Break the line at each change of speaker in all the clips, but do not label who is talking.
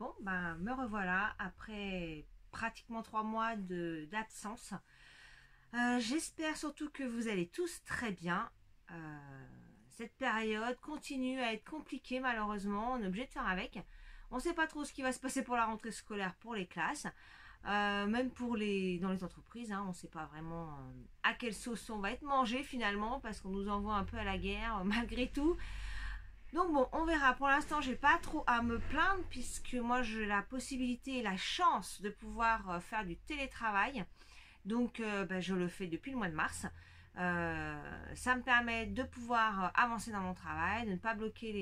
Bon, ben me revoilà après pratiquement 3 mois d'absence. J'espère surtout que vous allez tous très bien. Cette période continue à être compliquée malheureusement, on est obligé de faire avec. On ne sait pas trop ce qui va se passer pour la rentrée scolaire pour les classes, même dans les entreprises, hein, on ne sait pas vraiment à quelle sauce on va être mangé finalement parce qu'on nous envoie un peu à la guerre malgré tout. Donc bon, on verra. Pour l'instant, j'ai pas trop à me plaindre puisque moi j'ai la possibilité et la chance de pouvoir faire du télétravail. Donc je le fais depuis le mois de mars. Ça me permet de pouvoir avancer dans mon travail, de ne pas bloquer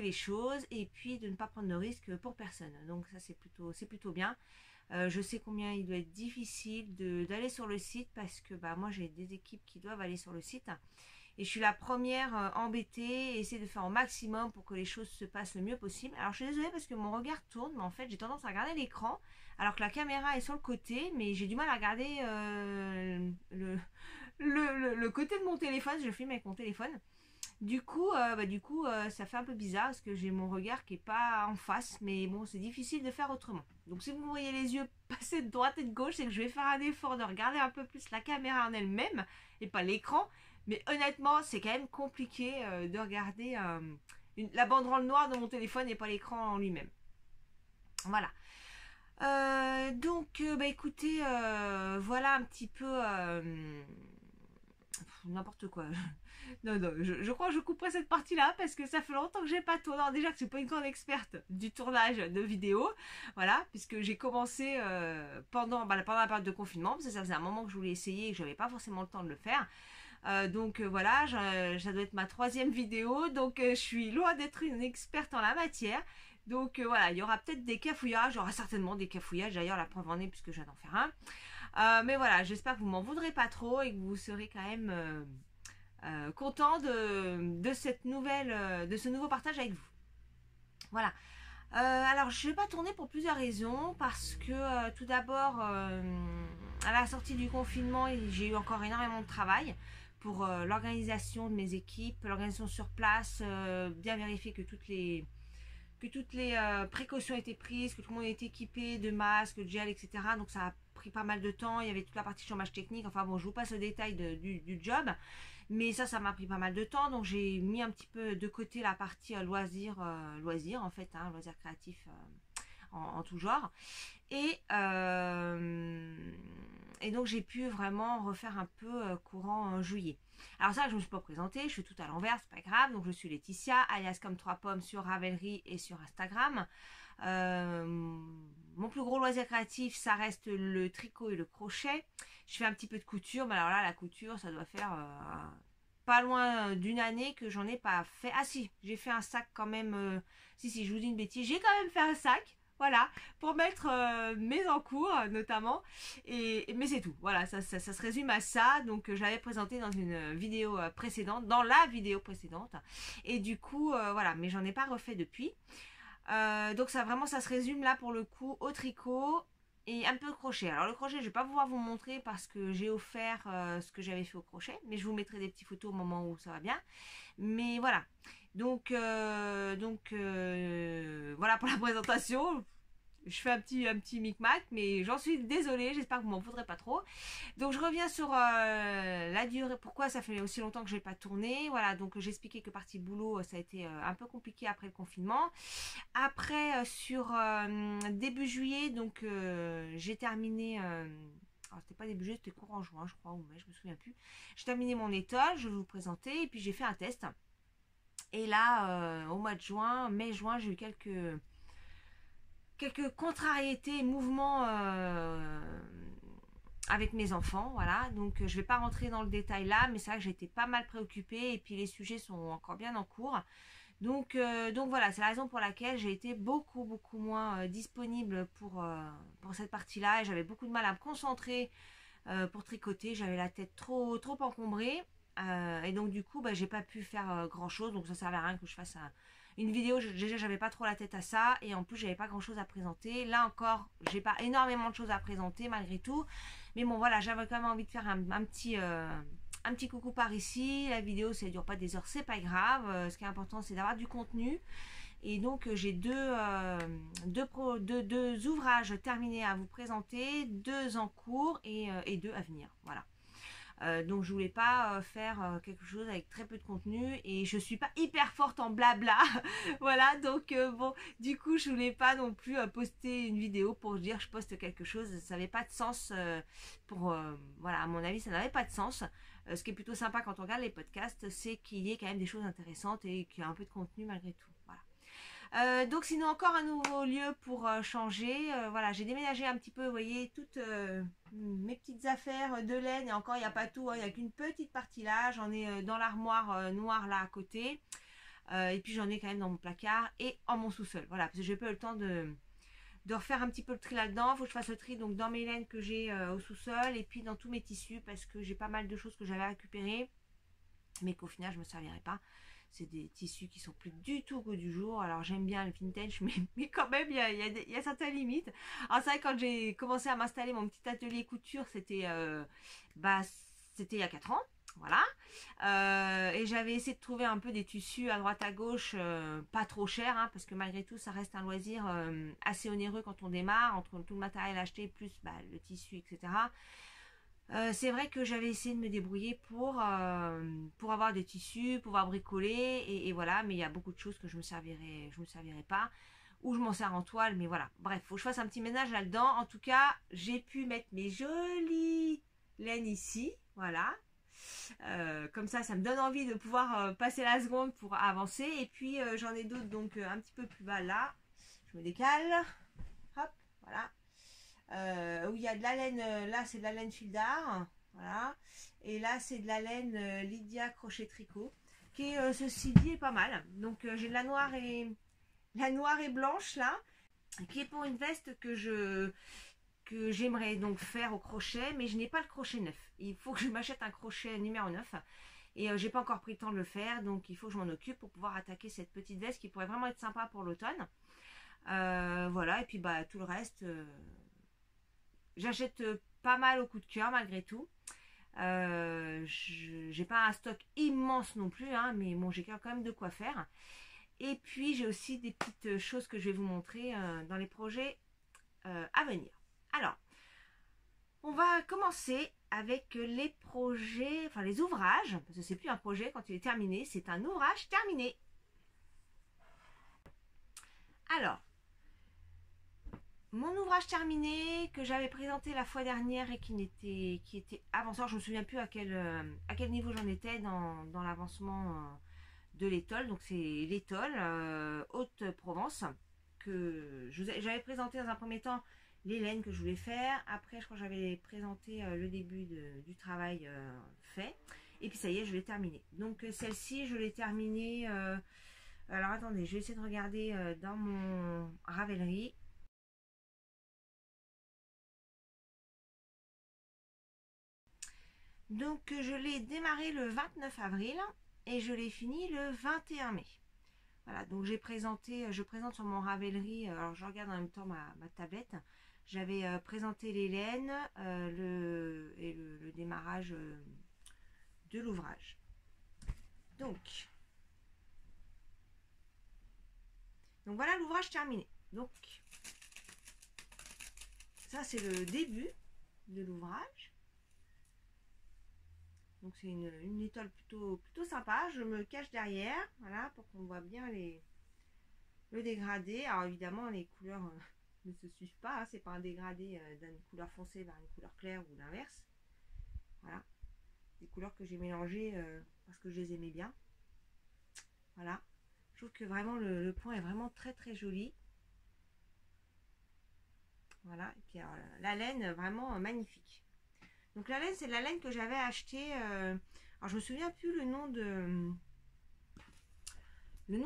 les choses et puis de ne pas prendre de risques pour personne. Donc ça c'est plutôt bien. Je sais combien il doit être difficile d'aller sur le site parce que moi j'ai des équipes qui doivent aller sur le site et je suis la première embêtée et essayer de faire au maximum pour que les choses se passent le mieux possible. Alors je suis désolée parce que mon regard tourne, mais en fait j'ai tendance à regarder l'écran alors que la caméra est sur le côté, mais j'ai du mal à regarder le côté de mon téléphone. Je filme avec mon téléphone. Du coup, ça fait un peu bizarre parce que j'ai mon regard qui est pas en face, mais bon, c'est difficile de faire autrement. Donc si vous voyez les yeux passer de droite et de gauche, c'est que je vais faire un effort de regarder un peu plus la caméra en elle-même et pas l'écran. Mais honnêtement, c'est quand même compliqué de regarder la banderole noire de mon téléphone et pas l'écran en lui-même. Voilà. Écoutez, voilà un petit peu n'importe quoi. Non, non, je crois que je couperai cette partie-là parce que ça fait longtemps que j'ai pas tourné. Alors déjà que je suis pas une grande experte du tournage de vidéos, voilà, puisque j'ai commencé pendant la période de confinement, parce que ça faisait un moment que je voulais essayer et que j'avais pas forcément le temps de le faire. Voilà, ça doit être ma troisième vidéo, donc je suis loin d'être une experte en la matière. Donc voilà, il y aura peut-être des cafouillages, il y aura certainement des cafouillages, d'ailleurs la preuve en est puisque je viens d'en faire un. Mais voilà, j'espère que vous m'en voudrez pas trop et que vous serez quand même content de ce nouveau partage avec vous. Voilà. Alors je ne vais pas tourner pour plusieurs raisons parce que tout d'abord à la sortie du confinement j'ai eu encore énormément de travail pour l'organisation de mes équipes, l'organisation sur place, bien vérifier que toutes les précautions étaient prises, que tout le monde était équipé de masques, de gel, etc. Donc ça a pris pas mal de temps. Il y avait toute la partie chômage technique. Enfin bon, je vous passe le détail du job. Mais ça m'a pris pas mal de temps. Donc j'ai mis un petit peu de côté la partie loisirs en fait, hein, loisirs créatifs en tout genre. Et, euh, et donc j'ai pu vraiment refaire un peu courant juillet. Alors ça, je ne me suis pas présentée, je fais tout à l'envers, c'est pas grave. Donc je suis Laetitia, alias comme 3 pommes sur Ravelry et sur Instagram. Mon plus gros loisir créatif, ça reste le tricot et le crochet. Je fais un petit peu de couture, mais alors là, la couture, ça doit faire pas loin d'une année que j'en ai pas fait. Ah si, j'ai fait un sac quand même. Si, je vous dis une bêtise, j'ai quand même fait un sac. Voilà, pour mettre mes encours notamment. Mais c'est tout. Voilà, ça se résume à ça. Donc je l'avais présenté dans une vidéo précédente, dans la vidéo précédente. Et du coup, voilà, mais j'en ai pas refait depuis. Donc ça se résume là pour le coup au tricot et un peu de crochet. Alors le crochet, je vais pas pouvoir vous montrer parce que j'ai offert ce que j'avais fait au crochet, mais je vous mettrai des petites photos au moment où ça va bien. Mais voilà. Voilà pour la présentation. Je fais un petit micmac, mais j'en suis désolée, j'espère que vous m'en voudrez pas trop. Donc je reviens sur la durée, pourquoi ça fait aussi longtemps que je n'ai pas tourné. Voilà, donc j'ai expliqué que partie boulot, ça a été un peu compliqué après le confinement. Après, sur début juillet, donc j'ai terminé... alors c'était pas début juillet, c'était courant juin, je crois, ou mai, je me souviens plus. J'ai terminé mon étoile, je vais vous présenter, et puis j'ai fait un test. Et là, au mois de juin, mai-juin, j'ai eu quelques contrariétés, mouvements avec mes enfants, voilà. Donc je vais pas rentrer dans le détail là, mais c'est vrai que j'ai été pas mal préoccupée et puis les sujets sont encore bien en cours. Donc voilà, c'est la raison pour laquelle j'ai été beaucoup moins disponible pour cette partie-là et j'avais beaucoup de mal à me concentrer pour tricoter. J'avais la tête trop encombrée. Et donc du coup j'ai pas pu faire grand chose, donc ça servait à rien que je fasse une vidéo. Déjà j'avais pas trop la tête à ça et en plus j'avais pas grand chose à présenter. Là encore j'ai pas énormément de choses à présenter malgré tout, mais bon voilà, j'avais quand même envie de faire un petit coucou par ici. La vidéo, ça ne dure pas des heures, c'est pas grave. Ce qui est important, c'est d'avoir du contenu. Et donc j'ai deux ouvrages terminés à vous présenter, 2 en cours et 2 à venir. Voilà. Donc je voulais pas faire quelque chose avec très peu de contenu et je suis pas hyper forte en blabla. Voilà, donc bon, du coup je voulais pas non plus poster une vidéo pour dire je poste quelque chose, ça n'avait pas de sens voilà, à mon avis ça n'avait pas de sens. Ce qui est plutôt sympa quand on regarde les podcasts, c'est qu'il y ait quand même des choses intéressantes et qu'il y ait un peu de contenu malgré tout. Voilà. Donc sinon encore un nouveau lieu pour changer. Voilà, j'ai déménagé un petit peu, vous voyez, toutes mes petites affaires de laine. Et encore, il n'y a pas tout, hein, il n'y a qu'une petite partie là. J'en ai dans l'armoire noire là à côté. Et puis j'en ai quand même dans mon placard et en mon sous-sol. Voilà, parce que j'ai pas eu le temps de refaire un petit peu le tri là-dedans. Il faut que je fasse le tri donc dans mes laines que j'ai au sous-sol et puis dans tous mes tissus parce que j'ai pas mal de choses que j'avais récupérées mais qu'au final je me servirai pas. C'est des tissus qui sont plus du tout au goût du jour. Alors j'aime bien le vintage, mais quand même, il y a certaines limites. Alors c'est vrai, quand j'ai commencé à m'installer mon petit atelier couture, c'était il y a 4 ans. Voilà. Et j'avais essayé de trouver un peu des tissus à droite à gauche, pas trop chers, hein, parce que malgré tout, ça reste un loisir assez onéreux quand on démarre, entre tout le matériel acheté, plus le tissu, etc. C'est vrai que j'avais essayé de me débrouiller pour avoir des tissus, pouvoir bricoler et voilà, mais il y a beaucoup de choses que je me servirai pas ou je m'en sers en toile, mais voilà. Bref, faut que je fasse un petit ménage là-dedans. En tout cas, j'ai pu mettre mes jolies laines ici, voilà. Comme ça me donne envie de pouvoir passer la seconde pour avancer. Et puis j'en ai d'autres donc un petit peu plus bas là. Je me décale, hop, voilà. Où il y a de la laine, là c'est de la laine fil d'art, voilà, et là c'est de la laine Lydia crochet tricot, qui est ceci dit est pas mal. Donc j'ai de la noire et blanche là, qui est pour une veste que j'aimerais donc faire au crochet, mais je n'ai pas le crochet neuf. Il faut que je m'achète un crochet numéro 9 et j'ai pas encore pris le temps de le faire, donc il faut que je m'en occupe pour pouvoir attaquer cette petite veste qui pourrait vraiment être sympa pour l'automne. Voilà, et puis tout le reste. J'achète pas mal au coup de cœur malgré tout. J'ai pas un stock immense non plus, hein, mais bon, j'ai quand même de quoi faire. Et puis j'ai aussi des petites choses que je vais vous montrer dans les projets à venir. Alors, on va commencer avec les projets, enfin les ouvrages, parce que c'est plus un projet quand il est terminé, c'est un ouvrage terminé. Alors, mon ouvrage terminé que j'avais présenté la fois dernière et qui était avanceur, je me souviens plus à quel niveau j'en étais dans l'avancement de l'étole. Donc c'est l'étole Haute-Provence que j'avais présenté dans un premier temps les laines que je voulais faire. Après je crois que j'avais présenté le début du travail fait. Et puis ça y est, je l'ai terminé. Donc celle-ci je l'ai terminée. Alors attendez, je vais essayer de regarder dans mon Ravelry. Donc je l'ai démarré le 29 avril et je l'ai fini le 21 mai. Voilà, donc je présente sur mon Ravelry, alors je regarde en même temps ma tablette. J'avais présenté les laines le démarrage de l'ouvrage. Donc voilà l'ouvrage terminé. Donc ça c'est le début de l'ouvrage. Donc c'est une étole plutôt sympa. Je me cache derrière, voilà, pour qu'on voit bien le dégradé. Alors évidemment les couleurs ne se suivent pas, hein. C'est pas un dégradé d'une couleur foncée vers une couleur claire ou l'inverse. Voilà, des couleurs que j'ai mélangées parce que je les aimais bien. Voilà, je trouve que vraiment le point est vraiment très joli. Voilà, et puis alors, la laine vraiment magnifique. Donc la laine, c'est la laine que j'avais achetée. Alors je me souviens plus le nom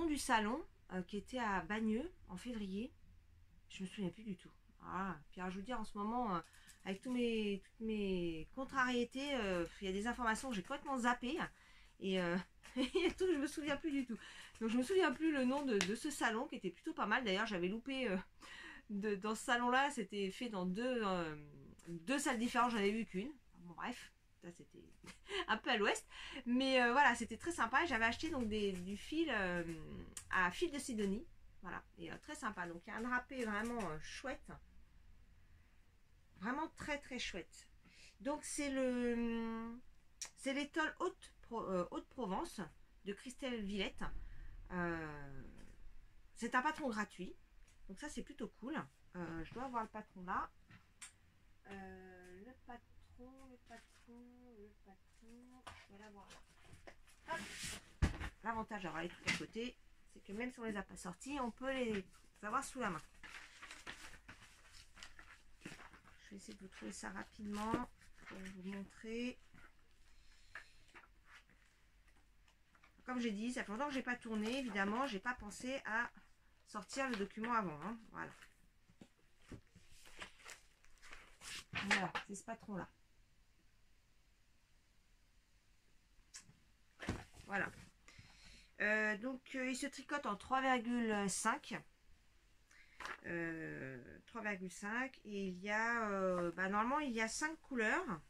du salon qui était à Bagneux en février. Je me souviens plus du tout. Voilà. Puis alors, je vous dis en ce moment, avec toutes mes contrariétés, il y a des informations que j'ai complètement zappées et tout, je me souviens plus du tout. Donc je me souviens plus le nom de ce salon qui était plutôt pas mal. D'ailleurs, j'avais loupé dans ce salon-là. C'était fait dans deux salles différentes. J'en ai vu qu'une. Bon, bref, ça c'était un peu à l'ouest, mais voilà, c'était très sympa. J'avais acheté donc du fil à fil de Sidonie, Voilà, et très sympa. Donc il y a un drapé vraiment chouette. Vraiment très très chouette. Donc c'est l'étole Haute-Provence de Christelle Villette. C'est un patron gratuit. Donc ça c'est plutôt cool. Je dois avoir le patron là. Le patron. Je vais l'avoir là. L'avantage d'avoir les trucs à côté, c'est que même si on les a pas sortis, on peut les avoir sous la main. Je vais essayer de vous trouver ça rapidement pour vous montrer. Comme j'ai dit, ça fait longtemps que j'ai pas tourné. Évidemment, j'ai pas pensé à sortir le document avant. Hein. Voilà. Voilà, c'est ce patron-là. Voilà. Donc, il se tricote en 3,5. 3,5 et il y a normalement il y a 5 couleurs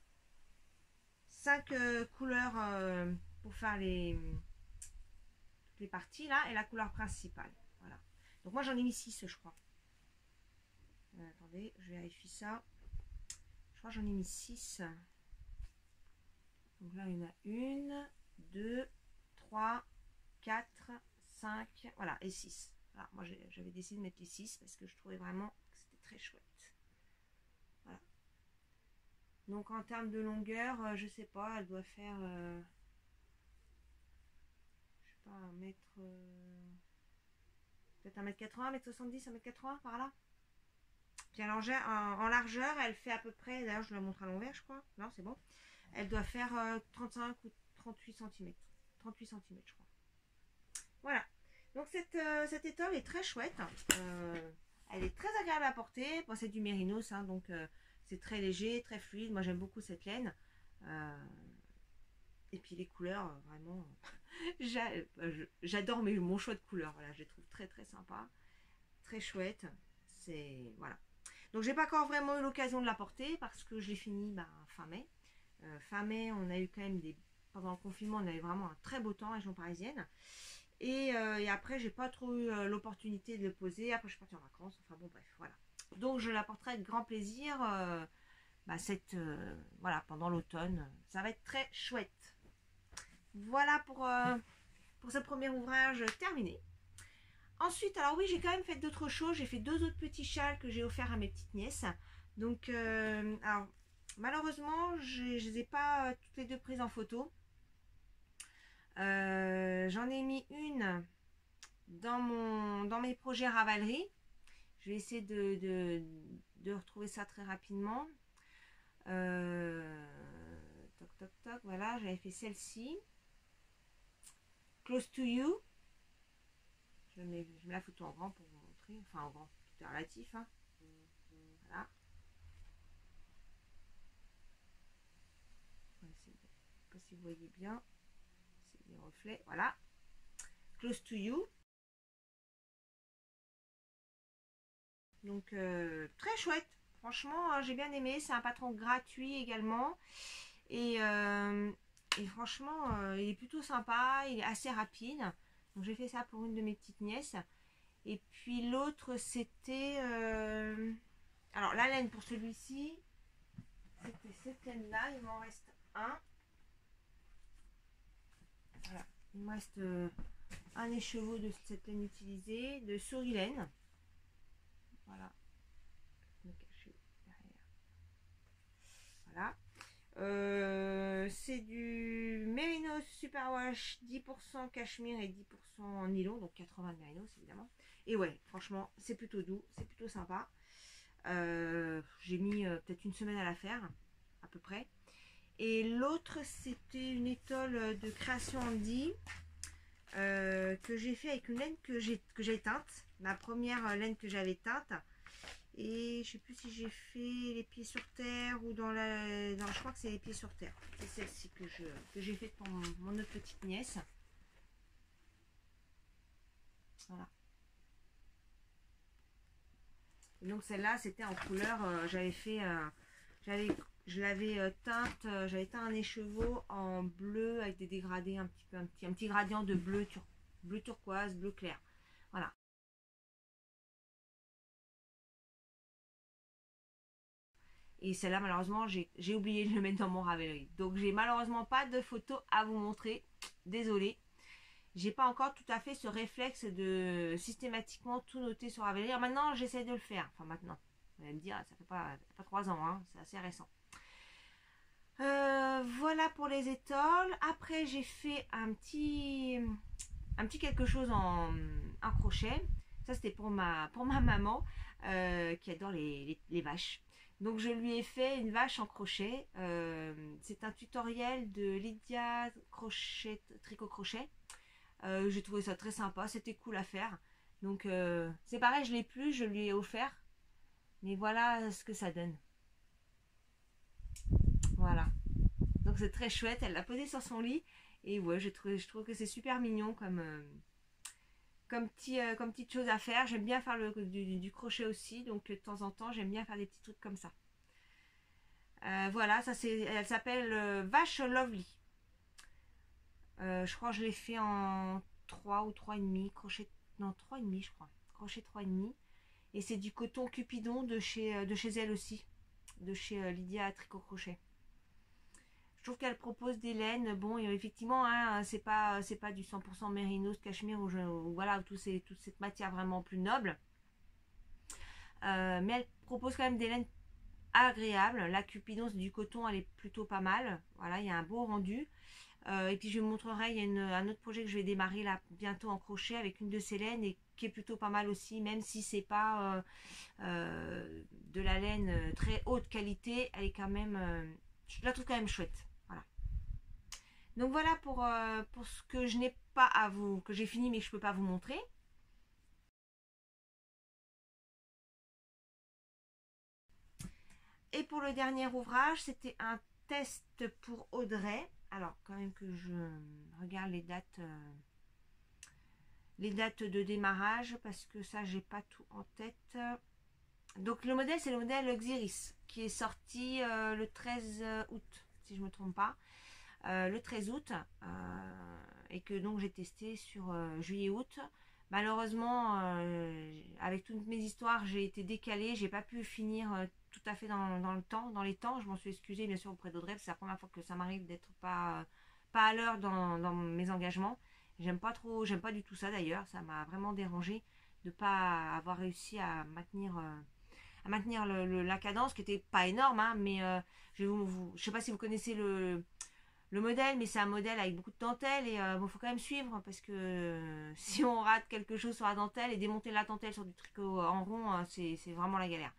5 couleurs pour faire les parties là et la couleur principale. Voilà, donc moi j'en ai mis 6 je crois. Attendez, je vérifie ça. Je crois que j'en ai mis 6. Donc là il y en a 1 2 3 4 5, voilà, et 6. Voilà, moi j'avais décidé de mettre les 6 parce que je trouvais vraiment que c'était très chouette. Voilà. Donc en termes de longueur, je sais pas, elle doit faire je sais pas, un mètre peut-être 1m80, 1m70, 1m80 par là. Puis en largeur, elle fait à peu près, d'ailleurs je la montre à l'envers je crois. Non, c'est bon. Elle doit faire 35 ou 38 cm. 38 cm je crois. Voilà. Donc cette étole est très chouette. Elle est très agréable à porter. Bon, c'est du mérinos, hein, donc c'est très léger, très fluide. Moi j'aime beaucoup cette laine. Et puis les couleurs, vraiment, j'adore mon choix de couleurs. Voilà, je les trouve très très sympa, très chouette. C'est voilà. Donc j'ai pas encore vraiment eu l'occasion de la porter parce que je l'ai fini fin mai. Fin mai, on a eu quand même pendant le confinement, on avait vraiment un très beau temps en région parisienne. Et après, j'ai pas trop eu l'opportunité de le poser. Après, je suis partie en vacances. Enfin bon, bref, voilà. Donc, je la porterai avec grand plaisir voilà, pendant l'automne. Ça va être très chouette. Voilà pour ce premier ouvrage terminé. Ensuite, alors oui, j'ai quand même fait d'autres choses. J'ai fait 2 autres petits châles que j'ai offerts à mes petites nièces. Donc, alors, malheureusement, je ne les ai pas toutes les 2 prises en photo. J'en ai mis une dans mes projets Ravelry. Je vais essayer de retrouver ça très rapidement. Toc toc toc, voilà, j'avais fait celle-ci. Close to You. Je mets la photo en grand pour vous montrer. Enfin en grand, tout est relatif. Hein. Voilà. Je ne sais pas si vous voyez bien. C'est des reflets. Voilà. Close to You. Donc très chouette. Franchement, j'ai bien aimé. C'est un patron gratuit également. Et franchement, il est plutôt sympa. Il est assez rapide. Donc j'ai fait ça pour une de mes petites nièces. Et puis l'autre, c'était... alors la laine pour celui-ci, c'était cette laine-là. Il m'en reste un. Voilà. Il me reste un écheveau de cette laine utilisée, de souris-laine. Voilà. Je vais me cacher derrière. Voilà. C'est du Mérinos Superwash 10% cachemire et 10% nylon, donc 80 de Mérinos évidemment. Et ouais, franchement, c'est plutôt doux, c'est plutôt sympa. J'ai mis peut-être une semaine à la faire, à peu près. Et l'autre, c'était une étole de création Andy que j'ai fait avec une laine que j'ai teinte, ma première laine que j'avais teinte. Et je sais plus si j'ai fait les pieds sur terre ou dans je crois que c'est les pieds sur terre. C'est celle-ci que j'ai faite pour mon autre petite nièce. Voilà. Et donc celle-là, c'était en couleur. Je l'avais teinte. J'avais teint un écheveau en bleu avec des dégradés un petit gradient de bleu turquoise, bleu clair. Voilà. Et celle-là, malheureusement, j'ai oublié de le mettre dans mon Ravelry. Donc, j'ai malheureusement pas de photos à vous montrer. Désolée. J'ai pas encore tout à fait ce réflexe de systématiquement tout noter sur Ravelry. Alors maintenant, j'essaie de le faire. Enfin, maintenant. Vous allez me dire, ça fait pas 3 ans, hein, c'est assez récent. Voilà pour les étoiles. Après, j'ai fait un petit quelque chose en crochet. Ça, c'était pour ma maman qui adore les vaches. Donc, je lui ai fait une vache en crochet. C'est un tutoriel de Lydia Tricot Crochet. J'ai trouvé ça très sympa. C'était cool à faire. Donc, c'est pareil, je l'ai plus, je lui ai offert. Mais voilà ce que ça donne. Voilà. Donc, c'est très chouette. Elle l'a posé sur son lit. Et ouais, je trouve que c'est super mignon comme petite chose à faire. J'aime bien faire du crochet aussi, donc de temps en temps j'aime bien faire des petits trucs comme ça. Voilà, elle s'appelle Vache Lovely. Je crois que je l'ai fait en 3 ou 3,5 crochet, non 3,5 je crois, crochet 3,5. Et c'est du coton Cupidon de chez elle aussi, de chez Lydia Tricot Crochet. Je trouve qu'elle propose des laines, bon, effectivement, hein, c'est pas du 100% mérinos, cachemire ou voilà, toute cette matière vraiment plus noble. Mais elle propose quand même des laines agréables. La Cupidon, c'est du coton, elle est plutôt pas mal. Voilà, il y a un beau rendu. Et puis je vous montrerai, il y a un autre projet que je vais démarrer là bientôt en crochet avec une de ces laines et qui est plutôt pas mal aussi, même si c'est pas de la laine très haute qualité, elle est quand même, je la trouve quand même chouette. Voilà. Donc voilà pour ce que je n'ai pas à vous, que j'ai fini mais que je peux pas vous montrer. Et pour le dernier ouvrage, c'était un test pour Audrey. Alors quand même que je regarde les dates de démarrage parce que ça j'ai pas tout en tête. Donc le modèle c'est le modèle Xiris qui est sorti le 13 août si je me trompe pas. Le 13 août et que donc j'ai testé sur juillet-août. Malheureusement, avec toutes mes histoires, j'ai été décalée, j'ai pas pu finir tout à fait dans le temps, dans les temps. Je m'en suis excusée bien sûr auprès d'Audrey, c'est la première fois que ça m'arrive d'être pas à l'heure dans mes engagements. J'aime pas du tout ça d'ailleurs, ça m'a vraiment dérangée de pas avoir réussi à maintenir la cadence qui était pas énorme, hein, mais je sais pas si vous connaissez le modèle, mais c'est un modèle avec beaucoup de dentelle et bon, faut quand même suivre parce que si on rate quelque chose sur la dentelle et démonter la dentelle sur du tricot en rond, c'est vraiment la galère.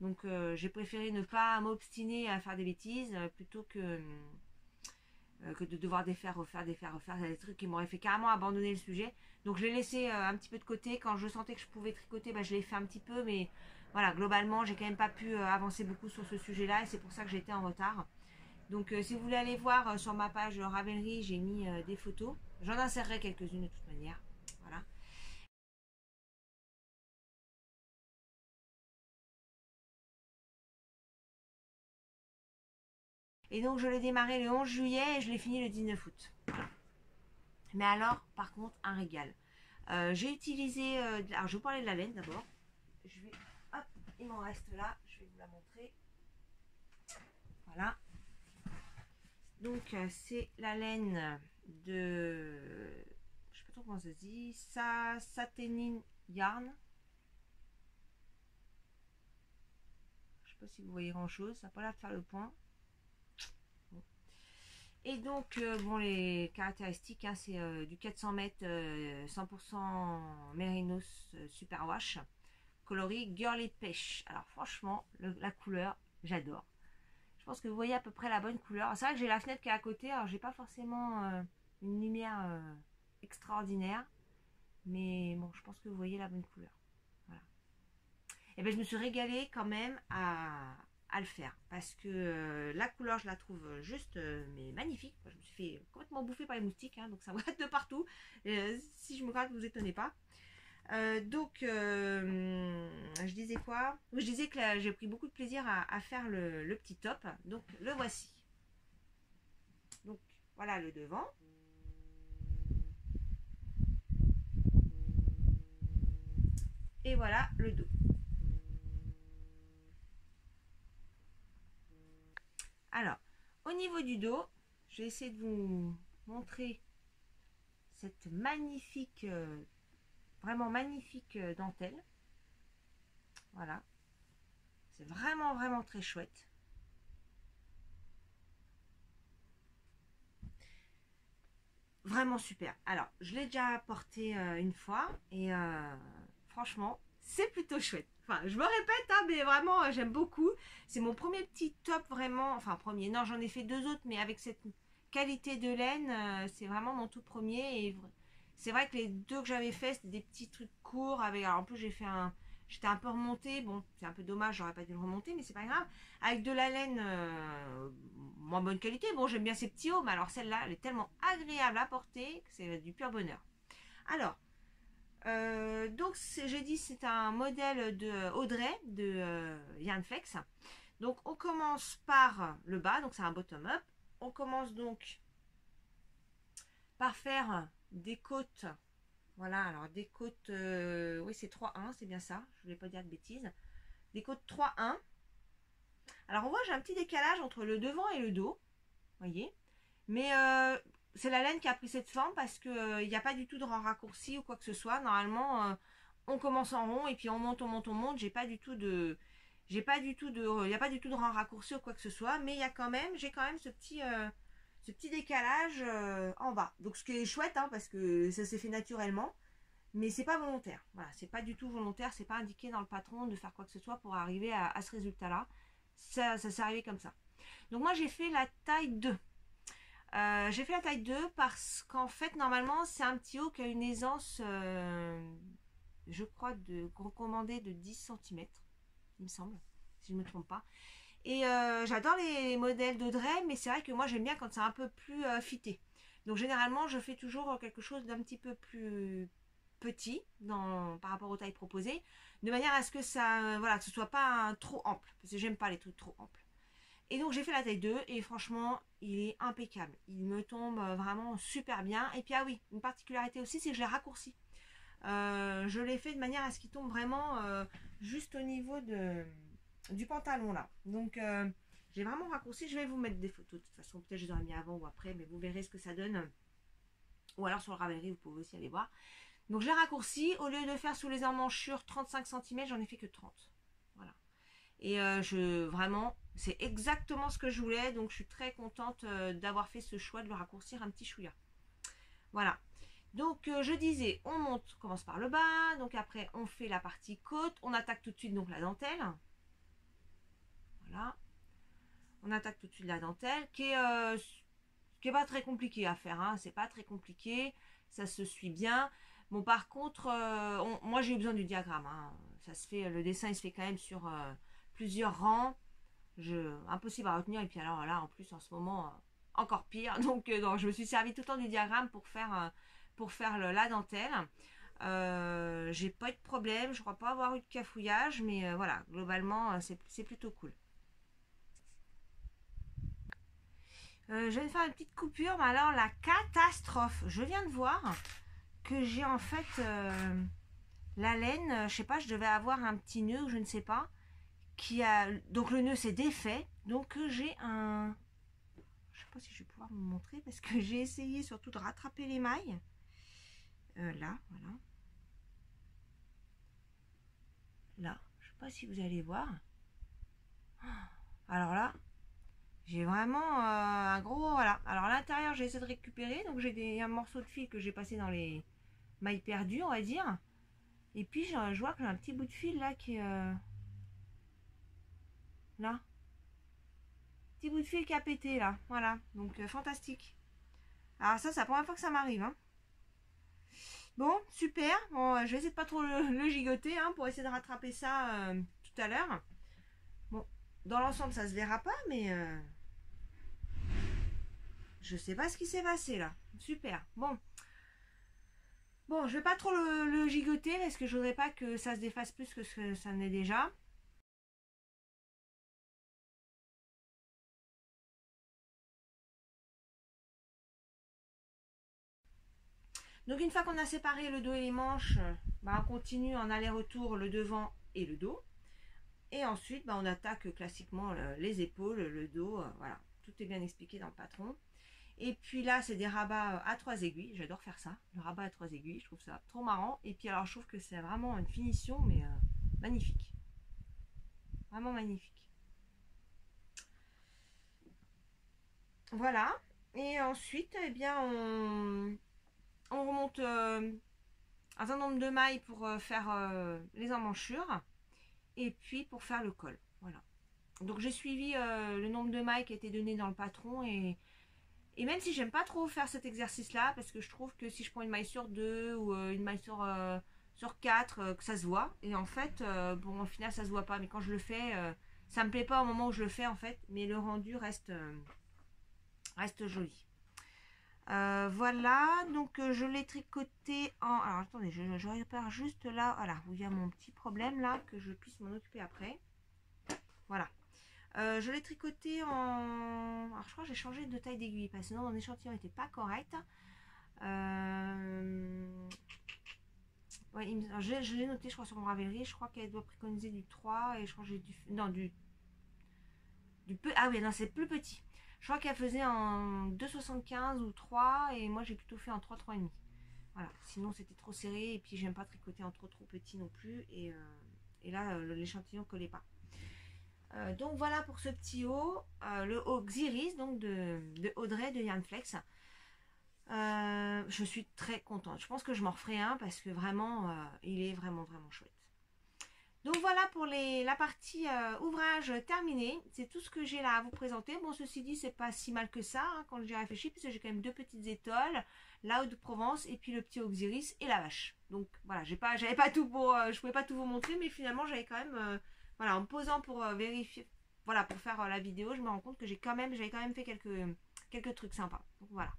Donc j'ai préféré ne pas m'obstiner à faire des bêtises plutôt que de devoir défaire, refaire, des trucs qui m'auraient fait carrément abandonner le sujet. Donc je l'ai laissé un petit peu de côté. Quand je sentais que je pouvais tricoter, bah, je l'ai fait un petit peu, mais voilà, globalement, j'ai quand même pas pu avancer beaucoup sur ce sujet-là et c'est pour ça que j'étais en retard. Donc si vous voulez aller voir sur ma page Ravelry, j'ai mis des photos. J'en insérerai quelques-unes de toute manière. Voilà. Et donc je l'ai démarré le 11 juillet et je l'ai fini le 19 août. Voilà. Mais alors, par contre, un régal. J'ai utilisé... alors je vais vous parler de la laine d'abord. Je vais... Hop, il m'en reste là. Je vais vous la montrer. Voilà. Donc c'est la laine de... Je sais pas trop comment ça se dit. Satinine Yarn. Je sais pas si vous voyez grand chose, ça n'a pas l'air de faire le point. Bon. Et donc, bon, les caractéristiques, hein, c'est du 400 mètres 100% Mérinos Superwash, coloris Girly Pêche. Alors, franchement, la couleur, j'adore. Je pense que vous voyez à peu près la bonne couleur. C'est vrai que j'ai la fenêtre qui est à côté, alors j'ai pas forcément une lumière extraordinaire, mais bon, je pense que vous voyez la bonne couleur. Voilà. Et ben je me suis régalée quand même à le faire parce que la couleur je la trouve juste mais magnifique. Je me suis fait complètement bouffer par les moustiques, hein, donc ça me gratte de partout. Si je me gratte, vous étonnez pas. Donc je disais quoi? Je disais que j'ai pris beaucoup de plaisir à faire le petit top. Donc le voici. Donc voilà le devant. Et voilà le dos. Alors, au niveau du dos, je vais essayer de vous montrer cette magnifique, vraiment magnifique dentelle. Voilà, c'est vraiment vraiment très chouette. Vraiment super. Alors, je l'ai déjà porté une fois et franchement, c'est plutôt chouette. Enfin, je me répète, hein, mais vraiment, j'aime beaucoup. C'est mon premier petit top vraiment. Enfin, premier, non, j'en ai fait deux autres, mais avec cette qualité de laine, c'est vraiment mon tout premier. Et c'est vrai que les deux que j'avais fait, c'était des petits trucs courts. Alors, en plus, j'étais un peu remontée. Bon, c'est un peu dommage, j'aurais pas dû le remonter, mais c'est pas grave. Avec de la laine moins bonne qualité. Bon, j'aime bien ces petits hauts, mais alors celle-là, elle est tellement agréable à porter que c'est du pur bonheur. Alors, donc j'ai dit c'est un modèle de Audrey de Yanflex. Donc on commence par le bas, donc c'est un bottom up. On commence donc par faire des côtes. Voilà, alors des côtes, oui c'est 3-1, c'est bien ça, je voulais pas dire de bêtises. Des côtes 3-1. Alors on voit j'ai un petit décalage entre le devant et le dos, voyez. Mais c'est la laine qui a pris cette forme parce qu'il n'y a pas du tout de rang raccourci ou quoi que ce soit. Normalement, on commence en rond et puis on monte, on monte, on monte. J'ai pas du tout de, il n'y a pas du tout de rang raccourci ou quoi que ce soit. Mais j'ai quand même ce petit décalage en bas. Donc ce qui est chouette, hein, parce que ça s'est fait naturellement. Mais c'est pas volontaire. Voilà, c'est pas du tout volontaire. C'est pas indiqué dans le patron de faire quoi que ce soit pour arriver à ce résultat-là. Ça s'est arrivé comme ça. Donc moi j'ai fait la taille 2. J'ai fait la taille 2 parce qu'en fait, normalement, c'est un petit haut qui a une aisance, je crois, recommandée de 10 cm, il me semble, si je ne me trompe pas. Et j'adore les modèles d'Audrey, mais c'est vrai que moi, j'aime bien quand c'est un peu plus fité. Donc, généralement, je fais toujours quelque chose d'un petit peu plus petit par rapport aux tailles proposées, de manière à ce que ça, voilà, que ce soit pas trop ample, parce que j'aime pas les trucs trop amples. Et donc j'ai fait la taille 2 et franchement il est impeccable. Il me tombe vraiment super bien. Et puis ah oui, une particularité aussi c'est que je l'ai raccourci. Je l'ai fait de manière à ce qu'il tombe vraiment juste au niveau du pantalon là. Donc j'ai vraiment raccourci. Je vais vous mettre des photos de toute façon. Peut-être je les aurais mis avant ou après, mais vous verrez ce que ça donne. Ou alors sur le Ravelry vous pouvez aussi aller voir. Donc je l'ai raccourci. Au lieu de faire sous les emmanchures 35 cm, j'en ai fait que 30. Voilà. Et vraiment, c'est exactement ce que je voulais. Donc je suis très contente d'avoir fait ce choix de le raccourcir un petit chouïa. Voilà. Donc je disais, on commence par le bas. Donc après, on fait la partie côte. On attaque tout de suite donc la dentelle. Voilà. On attaque tout de suite la dentelle qui est pas très compliqué à faire. Hein. C'est pas très compliqué. Ça se suit bien. Bon, par contre, moi j'ai eu besoin du diagramme. Hein. Ça se fait, le dessin il se fait quand même sur plusieurs rangs. Impossible à retenir. Et puis alors là, en plus, en ce moment, encore pire. Donc, je me suis servi tout le temps du diagramme pour faire la dentelle. J'ai pas eu de problème. Je crois pas avoir eu de cafouillage. Mais voilà, globalement, c'est plutôt cool. Je vais faire une petite coupure. Mais alors, la catastrophe. Je viens de voir que j'ai en fait la laine. Je sais pas, je devais avoir un petit nœud ou je ne sais pas. Donc le nœud s'est défait. Donc j'ai un... Je sais pas si je vais pouvoir vous montrer parce que j'ai essayé surtout de rattraper les mailles. Là, voilà. Là, je sais pas si vous allez voir. Alors là, j'ai vraiment un gros... Voilà. Alors à l'intérieur, j'ai essayé de récupérer. Donc j'ai un morceau de fil que j'ai passé dans les mailles perdues, on va dire. Et puis je vois que j'ai un petit bout de fil là qui est... Là. Petit bout de fil qui a pété là. Voilà. Donc fantastique. Alors ça, c'est la première fois que ça m'arrive. Hein. Bon, super. Bon, je vais essayer de pas trop le gigoter hein, pour essayer de rattraper ça tout à l'heure. Bon, dans l'ensemble, ça se verra pas, mais je sais pas ce qui s'est passé là. Super. Bon, je vais pas trop le gigoter parce que je voudrais pas que ça se défasse plus que ce que ça n'est déjà. Donc une fois qu'on a séparé le dos et les manches, on continue en aller-retour le devant et le dos. Et ensuite, on attaque classiquement les épaules, le dos, voilà. Tout est bien expliqué dans le patron. Et puis là, c'est des rabats à 3 aiguilles. J'adore faire ça, le rabat à 3 aiguilles. Je trouve ça trop marrant. Et puis alors, je trouve que c'est vraiment une finition, mais magnifique. Vraiment magnifique. Voilà. Et ensuite, eh bien, on remonte un certain nombre de mailles pour faire les emmanchures. Et puis pour faire le col. Voilà. Donc j'ai suivi le nombre de mailles qui a été donné dans le patron et même si j'aime pas trop faire cet exercice là parce que je trouve que si je prends une maille sur 2 ou une maille sur 4 que ça se voit et en fait bon au final ça se voit pas mais quand je le fais ça me plaît pas au moment où je le fais en fait mais le rendu reste joli. Voilà, donc je l'ai tricoté en... Alors attendez, je répare juste là, voilà, où il y a mon petit problème là, que je puisse m'en occuper après. Voilà. Je l'ai tricoté en... Alors je crois que j'ai changé de taille d'aiguille, parce que sinon mon échantillon n'était pas correct. Ouais, je l'ai noté, je crois, sur mon Ravelry. Je crois qu'elle doit préconiser du 3 et je crois que j'ai du... Non, du peu... Ah oui, non, c'est plus petit. Je crois qu'elle faisait en 2,75 ou 3 et moi j'ai plutôt fait en 3,5. Voilà, sinon c'était trop serré et puis j'aime pas tricoter en trop petit non plus et là l'échantillon collait pas. Donc voilà pour ce petit haut, le haut Xiris donc de Audrey de Yarnflex. Je suis très contente. Je pense que je m'en referai un parce que vraiment il est vraiment chouette. Donc voilà pour la partie ouvrage terminée. C'est tout ce que j'ai là à vous présenter. Bon, ceci dit, c'est pas si mal que ça quand j'y réfléchis, puisque j'ai quand même deux petites étoiles, la Haute de Provence et puis le petit Auxiris et la vache. Donc voilà, j'avais pas tout pour, je pouvais pas tout vous montrer, mais finalement j'avais quand même, voilà, en me posant pour vérifier, voilà, pour faire la vidéo, je me rends compte que j'avais quand même fait quelques trucs sympas. Donc voilà.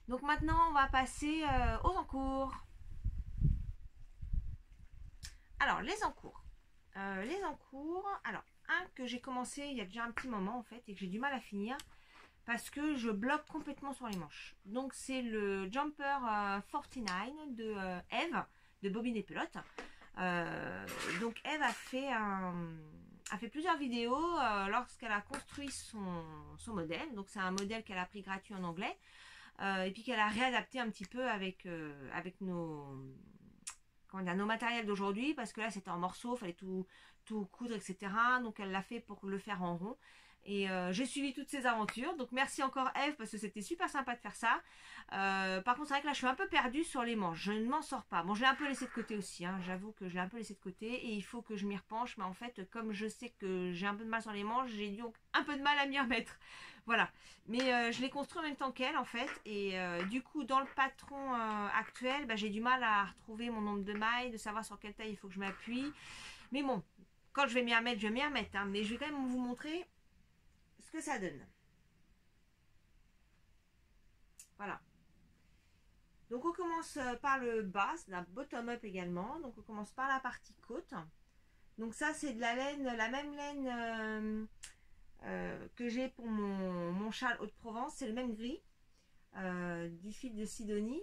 Donc maintenant, on va passer aux encours. Alors, les encours. Alors, un que j'ai commencé il y a déjà un petit moment en fait et que j'ai du mal à finir parce que je bloque complètement sur les manches. Donc, c'est le Jumper 49 de Eve, de Bobine et Pelote. Donc, Eve a fait plusieurs vidéos lorsqu'elle a construit son modèle. Donc, c'est un modèle qu'elle a pris gratuit en anglais et puis qu'elle a réadapté un petit peu avec nos matériels d'aujourd'hui parce que là c'était en morceaux, fallait tout coudre, etc. Donc elle l'a fait pour le faire en rond. Et j'ai suivi toutes ces aventures. Donc merci encore Eve parce que c'était super sympa de faire ça. Par contre c'est vrai que là je suis un peu perdue sur les manches. Je ne m'en sors pas. Bon je l'ai un peu laissé de côté aussi. Hein. J'avoue que je l'ai un peu laissé de côté. Et il faut que je m'y repenche. Mais en fait comme je sais que j'ai un peu de mal sur les manches, j'ai donc un peu de mal à m'y remettre. Voilà. Mais je l'ai construit en même temps qu'elle en fait. Et du coup dans le patron actuel, j'ai du mal à retrouver mon nombre de mailles, de savoir sur quelle taille il faut que je m'appuie. Mais bon, quand je vais m'y remettre, je vais m'y remettre. Hein. Mais je vais quand même vous montrer ce que ça donne. Voilà. Donc on commence par le bas, c'est la bottom up également. Donc on commence par la partie côte. Donc ça c'est de la laine, la même laine que j'ai pour mon châle Haute-Provence. C'est le même gris du fil de Sidonie.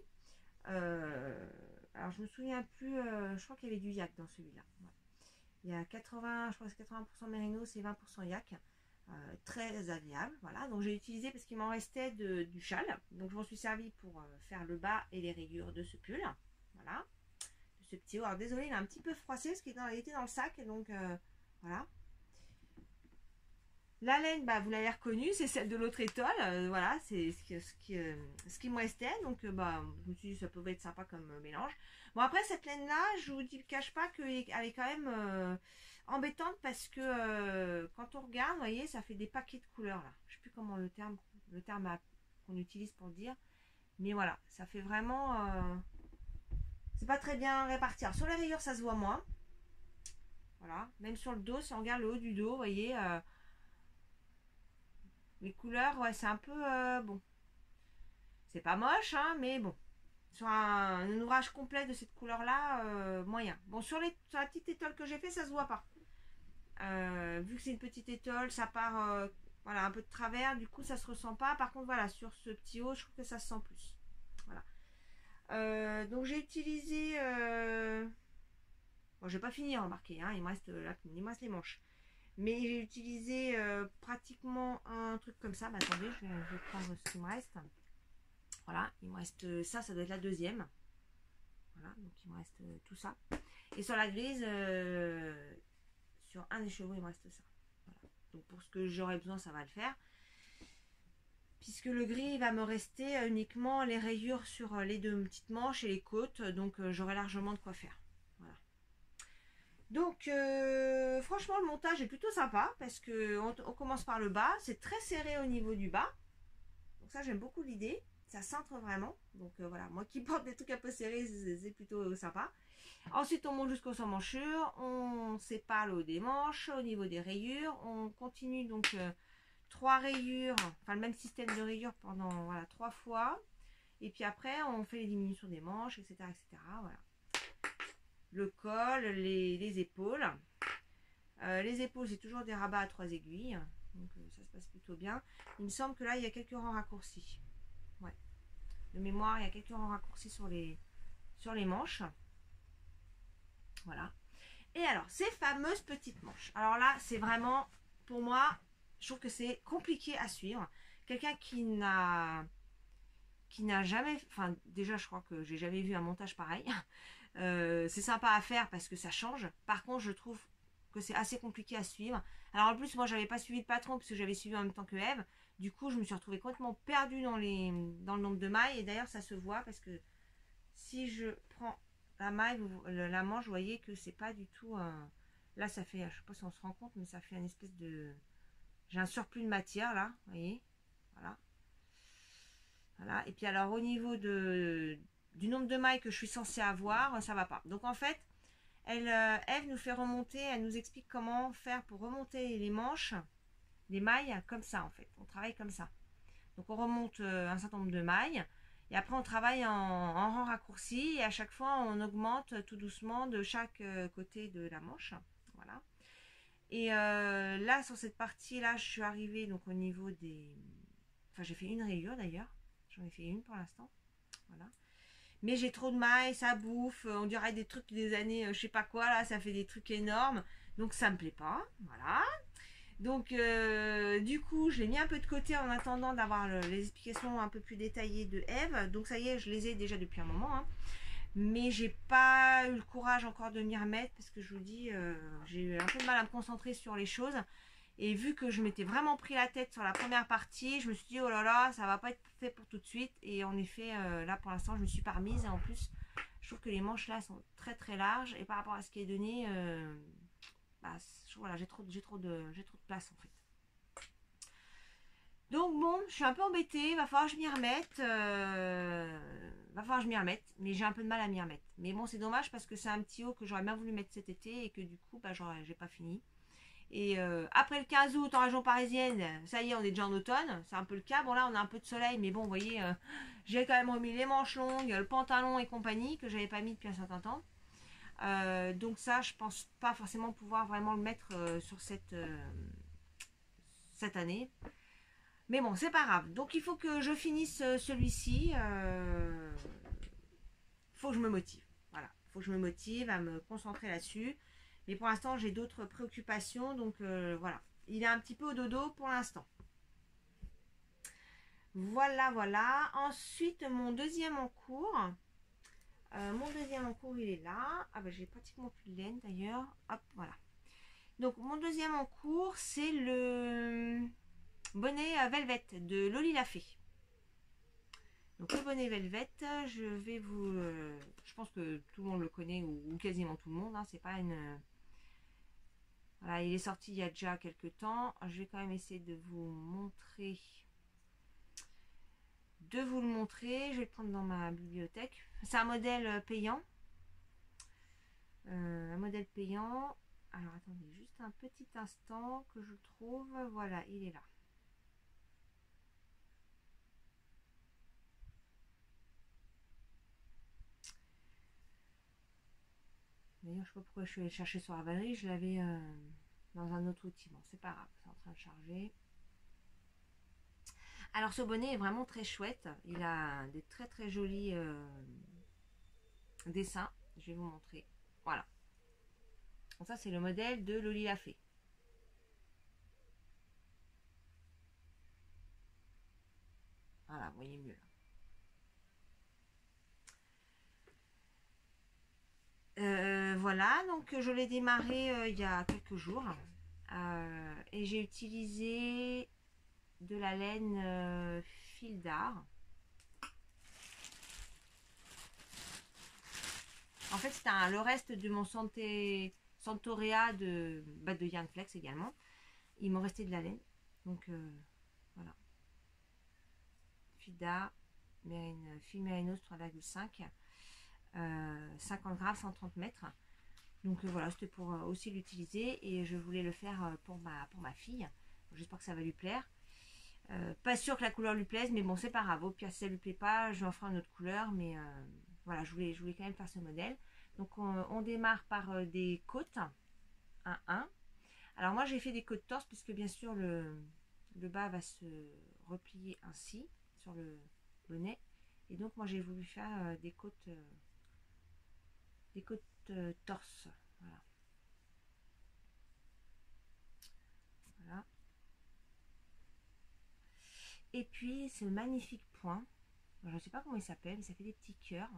Alors je me souviens plus, je crois qu'il y avait du yak dans celui-là. Ouais. Il y a 80, je crois que c'est 80% mérinos et 20% yak. Très agréable, voilà. Donc j'ai utilisé parce qu'il m'en restait du châle. Donc je m'en suis servi pour faire le bas et les rayures de ce pull. Voilà. De ce petit haut. Alors désolé, il est un petit peu froissé parce qu'il était dans le sac. Donc voilà. La laine, vous l'avez reconnue, c'est celle de l'autre étole. Voilà, c'est ce qui me restait. Donc, je me suis dit, ça pouvait être sympa comme mélange. Bon, après, cette laine-là, je vous cache pas qu'elle est quand même embêtante parce que quand on regarde, vous voyez, ça fait des paquets de couleurs là. Je sais plus comment le terme qu'on utilise pour dire. Mais voilà, ça fait vraiment... c'est pas très bien réparti. Alors, sur les rayures, ça se voit moins. Voilà, même sur le dos, si on regarde le haut du dos, vous voyez... les couleurs, ouais, c'est un peu bon. C'est pas moche, hein, mais bon. Sur un ouvrage complet de cette couleur-là, moyen. Bon, sur la petite étole que j'ai fait, ça se voit pas. Vu que c'est une petite étole, ça part voilà, un peu de travers, du coup ça se ressent pas. Par contre, voilà, sur ce petit haut, je trouve que ça se sent plus. Voilà. Donc j'ai utilisé Bon, j'ai pas fini, remarquez, hein, il me reste les manches. Mais j'ai utilisé pratiquement un truc comme ça. Bah, attendez, je vais prendre ce qui me reste. Voilà, il me reste ça, ça doit être la deuxième. Voilà, donc il me reste tout ça. Et sur la grise, sur un des chevaux, il me reste ça. Voilà. Donc pour ce que j'aurai besoin, ça va le faire. Puisque le gris, il va me rester uniquement les rayures sur les deux petites manches et les côtes. Donc j'aurai largement de quoi faire. Voilà. Donc franchement, le montage est plutôt sympa parce que on commence par le bas. C'est très serré au niveau du bas. Donc ça, j'aime beaucoup l'idée. Ça cintre vraiment. Donc voilà, moi qui porte des trucs un peu serrés, c'est plutôt sympa. Ensuite, on monte jusqu'aux surmanchures. On sépare le haut des manches au niveau des rayures. On continue donc 3 rayures, enfin le même système de rayures pendant voilà 3 fois. Et puis après, on fait les diminutions des manches, etc. etc. Voilà. Le col, les épaules. Les épaules, c'est toujours des rabats à 3 aiguilles. Donc ça se passe plutôt bien. Il me semble que là, il y a quelques rangs raccourcis. Ouais. De mémoire, il y a quelques rangs raccourcis sur les manches. Voilà. Et alors, ces fameuses petites manches. Alors là, c'est vraiment, pour moi, je trouve que c'est compliqué à suivre. Quelqu'un qui n'a jamais, enfin déjà je crois que j'ai jamais vu un montage pareil. C'est sympa à faire parce que ça change. Par contre, je trouve que c'est assez compliqué à suivre. Alors en plus, moi j'avais pas suivi le patron parce que j'avais suivi en même temps que Eve. Du coup, je me suis retrouvée complètement perdue dans le nombre de mailles. Et d'ailleurs, ça se voit parce que si je prends la maille, la manche, vous voyez que c'est pas du tout là, ça fait, je sais pas si on se rend compte, mais ça fait une espèce de, j'ai un surplus de matière là, vous voyez, voilà. Voilà. Et puis alors au niveau du nombre de mailles que je suis censée avoir, ça va pas. Donc en fait, Eve nous fait remonter, elle nous explique comment faire pour remonter les manches, les mailles comme ça en fait. On travaille comme ça. Donc on remonte un certain nombre de mailles et après on travaille en rang raccourci et à chaque fois on augmente tout doucement de chaque côté de la manche. Voilà. Et là sur cette partie là, je suis arrivée donc au niveau des... Enfin j'ai fait une rayure d'ailleurs. J'en ai fait une pour l'instant. Voilà. Mais j'ai trop de mailles, ça bouffe. On dirait des trucs des années, je sais pas quoi, là, ça fait des trucs énormes. Donc ça me plaît pas. Voilà. Donc du coup, je l'ai mis un peu de côté en attendant d'avoir les explications un peu plus détaillées de Eve. Donc ça y est, je les ai déjà depuis un moment. Hein. Mais j'ai pas eu le courage encore de m'y remettre parce que je vous dis, j'ai eu un peu de mal à me concentrer sur les choses. Et vu que je m'étais vraiment pris la tête sur la première partie, je me suis dit oh là là, ça va pas être fait pour tout de suite. Et en effet, là pour l'instant, je me suis pas remise. Et en plus, je trouve que les manches là sont très très larges. Et par rapport à ce qui est donné, bah, voilà, j'ai trop de place en fait. Donc bon, je suis un peu embêtée. Va falloir que je m'y remette. Va falloir que je m'y remette. Mais j'ai un peu de mal à m'y remettre. Mais bon, c'est dommage parce que c'est un petit haut que j'aurais bien voulu mettre cet été et que du coup, bah, j'ai pas fini. Et après le 15 août en région parisienne, ça y est, on est déjà en automne. C'est un peu le cas. Bon, là, on a un peu de soleil, mais bon, vous voyez, j'ai quand même remis les manches longues, le pantalon et compagnie, que j'avais pas mis depuis un certain temps. Donc ça, je pense pas forcément pouvoir vraiment le mettre sur cette année. Mais bon, c'est pas grave. Donc il faut que je finisse celui-ci. Faut que je me motive. Voilà. Faut que je me motive à me concentrer là-dessus. Mais pour l'instant, j'ai d'autres préoccupations. Donc voilà. Il est un petit peu au dodo pour l'instant. Voilà, voilà. Ensuite, mon deuxième en cours. Il est là. Ah bah j'ai pratiquement plus de laine d'ailleurs. Hop, voilà. Donc mon deuxième en cours, c'est le bonnet Velvet de Loli la Fée. Donc le bonnet Velvet, je vais vous... je pense que tout le monde le connaît, ou quasiment tout le monde. Hein, c'est pas une... Voilà, il est sorti il y a déjà quelques temps. Je vais quand même essayer de vous montrer... Je vais le prendre dans ma bibliothèque. C'est un modèle payant. Un modèle payant. Alors attendez juste un petit instant que je trouve. Voilà, il est là. D'ailleurs, je sais pas pourquoi je suis allée chercher sur Ravelry. Je l'avais dans un autre outil. Bon, c'est pas grave, c'est en train de charger. Alors ce bonnet est vraiment très chouette. Il a des très très jolis dessins. Je vais vous montrer. Voilà. Donc ça, c'est le modèle de Loli la Fée. Voilà, vous voyez mieux là. Voilà, donc je l'ai démarré il y a quelques jours. Et j'ai utilisé de la laine fil d'art. En fait, c'est le reste de mon Santorea de Yarn Flex également. Il m'en restait de la laine. Donc voilà. Fil d'art, fil mérinos 3,5. 50 grammes, 130 mètres. Donc voilà, c'était pour aussi l'utiliser et je voulais le faire pour ma fille. J'espère que ça va lui plaire. Pas sûr que la couleur lui plaise, mais bon, c'est pas grave. Au pire, si ça lui plaît pas, je lui en ferai une autre couleur. Mais voilà, je voulais quand même faire ce modèle. Donc on démarre par des côtes 1-1. Alors moi, j'ai fait des côtes torse puisque bien sûr le bas va se replier ainsi sur le bonnet. Et donc moi, j'ai voulu faire des côtes torse. Voilà. Voilà. Et puis ce magnifique point, je ne sais pas comment il s'appelle, mais ça fait des petits cœurs.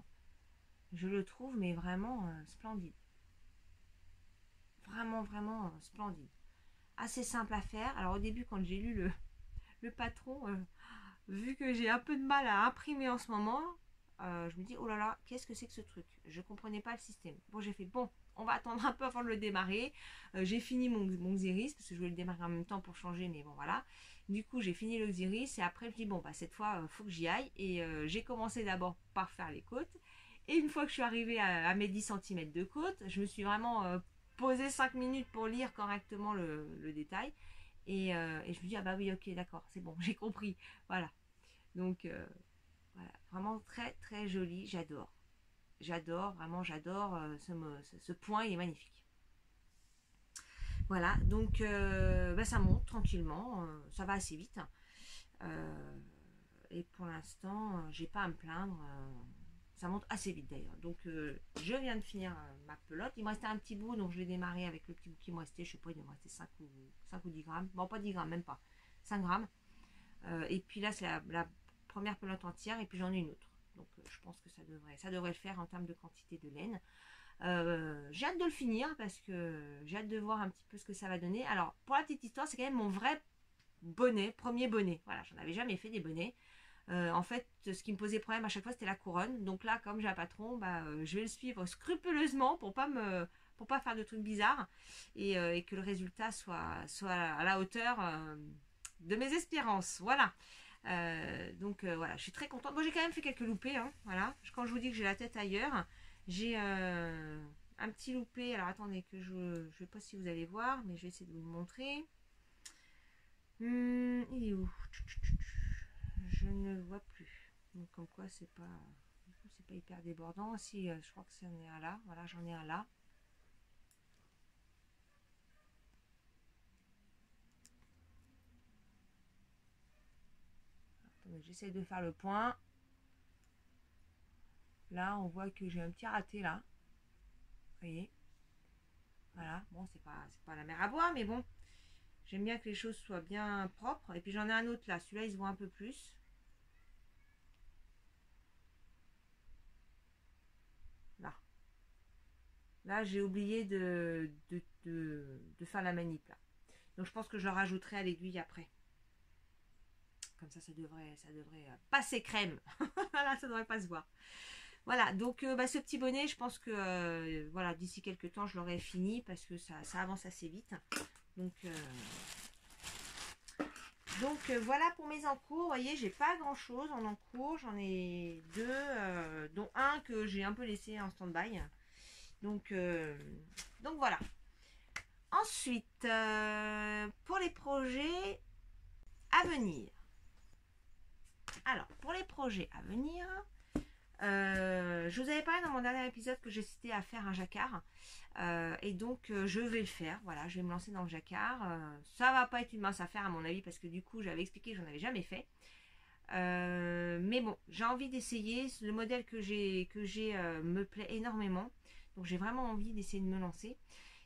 Je le trouve mais vraiment splendide. Vraiment, vraiment splendide. Assez simple à faire. Alors au début, quand j'ai lu le patron, vu que j'ai un peu de mal à imprimer en ce moment, je me dis, oh là là, qu'est-ce que c'est que ce truc? Je comprenais pas le système. Bon, j'ai fait, bon, on va attendre un peu avant de le démarrer. J'ai fini mon Xiris, parce que je voulais le démarrer en même temps pour changer, mais bon, voilà. Du coup, j'ai fini le Xiris, et après, je dis, bon, bah, cette fois, faut que j'y aille. Et j'ai commencé d'abord par faire les côtes. Et une fois que je suis arrivée à mes 10 cm de côte, je me suis vraiment posé 5 minutes pour lire correctement le détail. Et je me dis, ah bah oui, ok, d'accord, c'est bon, j'ai compris. Voilà. Donc, voilà, vraiment très très joli, j'adore. J'adore, vraiment j'adore ce point, il est magnifique. Voilà, donc bah, ça monte tranquillement, ça va assez vite. Et pour l'instant, j'ai pas à me plaindre. Ça monte assez vite d'ailleurs. Donc je viens de finir ma pelote. Il me restait un petit bout, donc je vais démarrer avec le petit bout qui me restait. Je sais pas, il me restait 5 ou 10 grammes. Bon, pas 10 grammes, même pas. 5 grammes. Et puis là, c'est la première pelote entière, et puis j'en ai une autre. Donc je pense que ça devrait le faire en termes de quantité de laine. J'ai hâte de le finir parce que j'ai hâte de voir un petit peu ce que ça va donner. Alors pour la petite histoire, c'est quand même mon vrai bonnet, premier bonnet. Voilà, j'en avais jamais fait des bonnets. En fait, ce qui me posait problème à chaque fois, c'était la couronne. Donc là, comme j'ai un patron, bah, je vais le suivre scrupuleusement pour pas faire de trucs bizarres et que le résultat soit à la hauteur de mes espérances. Voilà. Donc voilà, je suis très contente. Bon, j'ai quand même fait quelques loupés. Hein, voilà. Quand je vous dis que j'ai la tête ailleurs, j'ai un petit loupé. Alors attendez que je sais pas si vous allez voir, mais je vais essayer de vous le montrer. Il est où? Je ne le vois plus. Donc comme quoi c'est pas hyper débordant. Si je crois que c'en est un là. Voilà, j'en ai un là. J'essaie de faire le point. Là, on voit que j'ai un petit raté là. Vous voyez? Voilà. Bon, c'est pas la mer à boire, mais bon. J'aime bien que les choses soient bien propres. Et puis j'en ai un autre là. Celui-là, il se voit un peu plus. Là. Là, j'ai oublié de faire la manip là. Donc je pense que je le rajouterai à l'aiguille après. Comme ça devrait passer crème. Voilà, ça devrait pas se voir. Voilà, donc bah, ce petit bonnet, je pense que voilà, d'ici quelques temps, je l'aurai fini parce que ça avance assez vite. Donc voilà pour mes encours. Vous voyez, j'ai pas grand chose en encours. J'en ai deux, dont un que j'ai un peu laissé en stand-by. Donc voilà. Ensuite, pour les projets à venir. Alors, pour les projets à venir, je vous avais parlé dans mon dernier épisode que j'hésitais à faire un jacquard. Et donc, je vais le faire. Voilà, je vais me lancer dans le jacquard. Ça va pas être une mince affaire à mon avis parce que du coup, j'avais expliqué que j'en avais jamais fait. Mais bon, j'ai envie d'essayer. Le modèle que j'ai me plaît énormément. Donc, j'ai vraiment envie d'essayer de me lancer.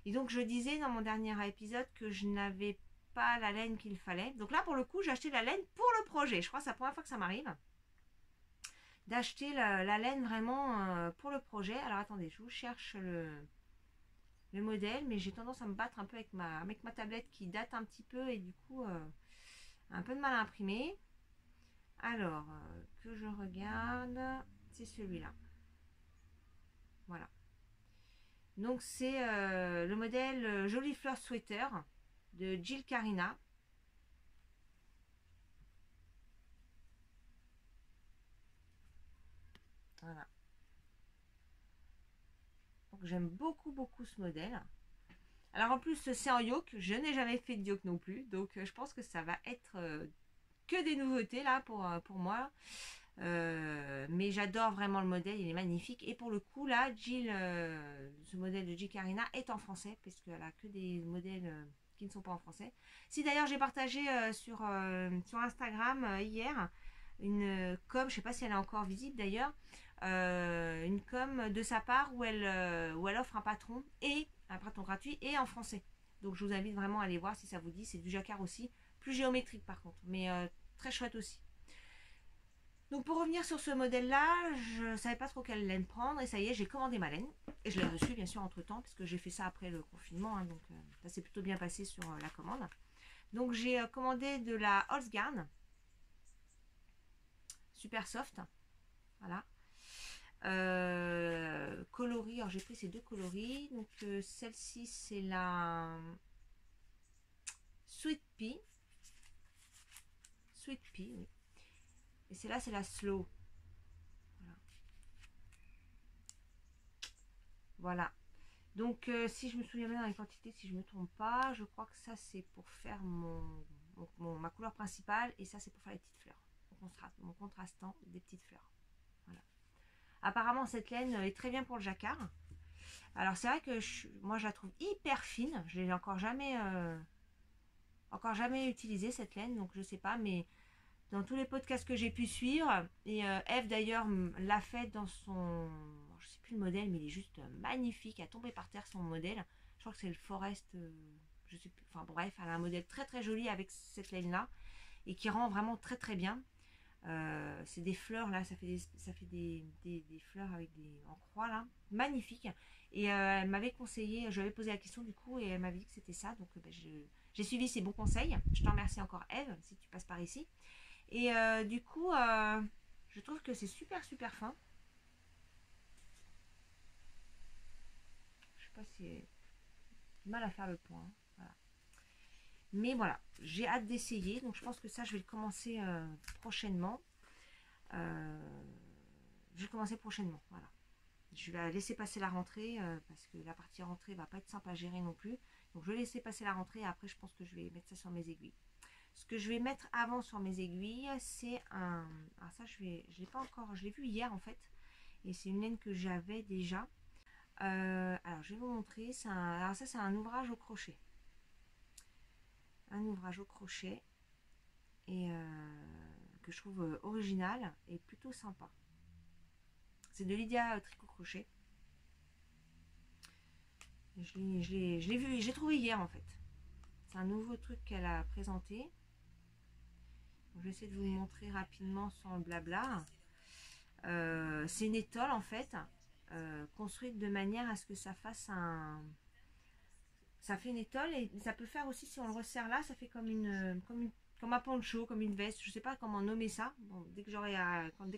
Et donc je disais dans mon dernier épisode que je n'avais pas la laine qu'il fallait. Donc là pour le coup j'ai acheté la laine pour le projet. Je crois que c'est la première fois que ça m'arrive d'acheter la laine vraiment pour le projet. Alors attendez, je vous cherche le modèle, mais j'ai tendance à me battre un peu avec ma tablette qui date un petit peu et du coup un peu de mal à imprimer. Alors que je regarde, c'est celui-là. Voilà. Donc c'est le modèle Jolie Fleur Sweater de Jill Carina. Voilà. Donc j'aime beaucoup ce modèle. Alors en plus c'est en yoke, je n'ai jamais fait de yoke non plus, donc je pense que ça va être que des nouveautés là pour moi. Mais j'adore vraiment le modèle, il est magnifique. Et pour le coup là, ce modèle de Jill Carina est en français, parce qu'elle a que des modèles qui ne sont pas en français. Si d'ailleurs j'ai partagé sur Instagram hier une com, je sais pas si elle est encore visible d'ailleurs, une com de sa part où elle offre un patron gratuit et en français. Donc je vous invite vraiment à aller voir si ça vous dit. C'est du jacquard aussi, plus géométrique par contre, mais très chouette aussi. Donc pour revenir sur ce modèle-là, je savais pas trop quelle laine prendre et ça y est, j'ai commandé ma laine. Et je l'ai reçue bien sûr entre temps, puisque j'ai fait ça après le confinement, hein, donc ça s'est plutôt bien passé sur la commande. Donc j'ai commandé de la Holzgarn, super soft, voilà. Coloris, alors j'ai pris ces deux coloris. Donc celle-ci c'est la Sweet Pea. Sweet Pea, oui. Et celle-là c'est la Slow. Voilà. Voilà. Donc si je me souviens bien dans les quantités, si je ne me trompe pas, je crois que ça c'est pour faire ma couleur principale et ça c'est pour faire les petites fleurs. Mon contrastant des petites fleurs. Voilà. Apparemment cette laine est très bien pour le jacquard. Alors c'est vrai que moi je la trouve hyper fine. Je l'ai encore jamais utilisée cette laine, donc je sais pas, mais dans tous les podcasts que j'ai pu suivre, et Eve d'ailleurs l'a fait dans son, je sais plus le modèle, mais il est juste magnifique, a tombé par terre son modèle. Je crois que c'est le Forest, je sais plus, enfin bref, elle a un modèle très joli avec cette laine là et qui rend vraiment très bien. C'est des fleurs là, ça fait des fleurs avec en croix là, magnifique. Et elle m'avait conseillé, je lui avais posé la question du coup et elle m'avait dit que c'était ça, donc j'ai suivi ses bons conseils. Je t'en remercie encore Eve si tu passes par ici. Et du coup, je trouve que c'est super fin. Je sais pas si j'ai du mal à faire le point. Voilà. Mais voilà, j'ai hâte d'essayer. Donc je pense que ça, je vais le commencer prochainement. Je vais commencer prochainement. Voilà. Je vais laisser passer la rentrée parce que la partie rentrée va pas être simple à gérer non plus. Donc je vais laisser passer la rentrée et après je pense que je vais mettre ça sur mes aiguilles. Ce que je vais mettre avant sur mes aiguilles, c'est un... Alors ça, je l'ai pas encore... Je l'ai vu hier, en fait. Et c'est une laine que j'avais déjà. Alors, je vais vous montrer. Alors ça, c'est un ouvrage au crochet. Un ouvrage au crochet. Et que je trouve original et plutôt sympa. C'est de Lydia Tricot Crochet. Je l'ai vu, j'ai trouvé hier, en fait. C'est un nouveau truc qu'elle a présenté. Je vais essayer de vous montrer rapidement sans le blabla. C'est une étole en fait, construite de manière à ce que ça fasse ça fait une étole et ça peut faire aussi, si on le resserre là, ça fait comme un poncho, comme une veste. Je sais pas comment nommer ça. Bon, dès que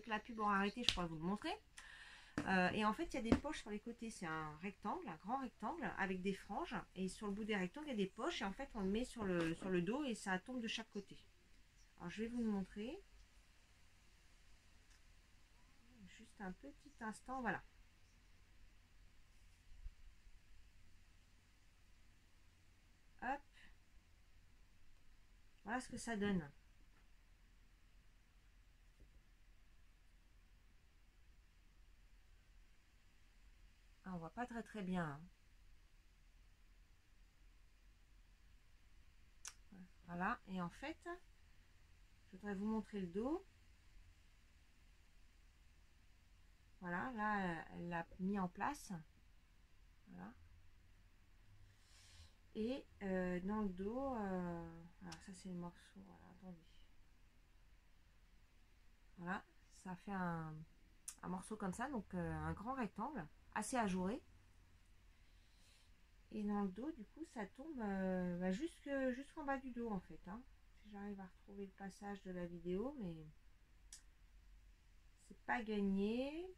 la pub aura arrêté, je pourrai vous le montrer. Et en fait, il y a des poches sur les côtés. C'est un rectangle, un grand rectangle avec des franges. Et sur le bout des rectangles, il y a des poches. Et en fait, on le met sur le dos et ça tombe de chaque côté. Alors, je vais vous le montrer. Juste un petit instant, voilà. Hop. Voilà ce que ça donne. Ah, on voit pas très bien. Hein. Voilà. Et en fait, je voudrais vous montrer le dos. Voilà, là, elle l'a mis en place. Voilà. Et dans le dos, alors ça c'est le morceau, voilà, attendez. Voilà, ça fait un morceau comme ça, donc un grand rectangle, assez ajouré. Et dans le dos, du coup, ça tombe jusqu'en bas du dos en fait. Hein. Si j'arrive à retrouver le passage de la vidéo, mais c'est pas gagné.